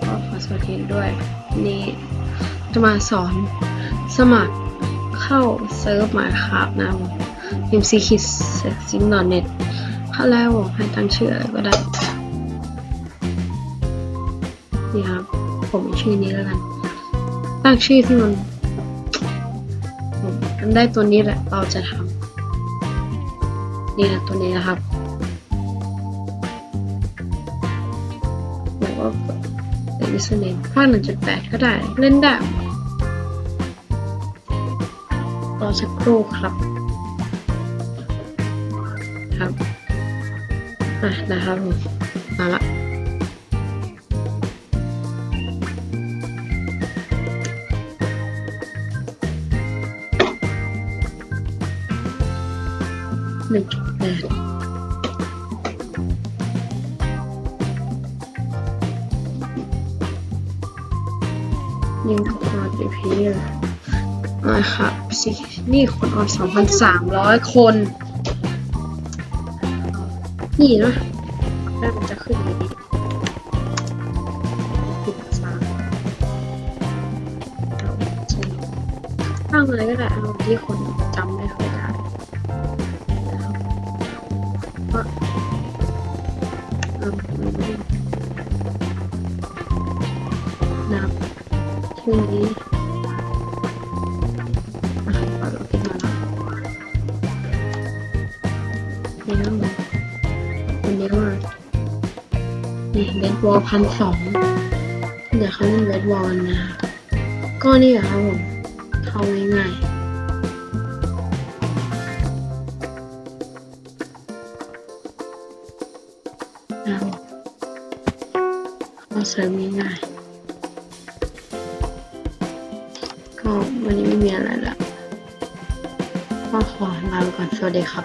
ก็ขอสวัสดีด้วยนี่จะมาสอนสมัครเข้าเซิร์ฟMinecraftนะmc-sexing.net เข้าแล้วให้ตั้งชื่ออะไรก็ได้นี่ครับผมชื่อนี้แล้วกันตั้งชื่อที่มันได้ตัวนี้แหละเราจะทำนี่นะตัวนี้นะครับบอกว่าเป็นอิสเนมภาค 1.8 ก็ได้เล่นได้รอสักครู่ครับนะครับผมมาละ1.8ยิงทุกคนอีพีครับสินี่คนออน 2,300 คนนี่นะแล้วมันจะขึ้นอย่างนี้ปิดซ้ายตั้งอะไรก็ได้เอาที่คนจำไม่ค่อยได้ก็นับชื่อนี้เราติดมาแล้วนี่นะวันนี้ว่านี่เบสบอล1,200เดี๋ยวเขาเล่นเบสบอลนะก็นี่แหละครับผมเข้าง่ายๆนะเข้าเสริมง่ายๆก็วันนี้ไม่มีอะไรละก็ขอลาไปก่อนสวัสดีครับ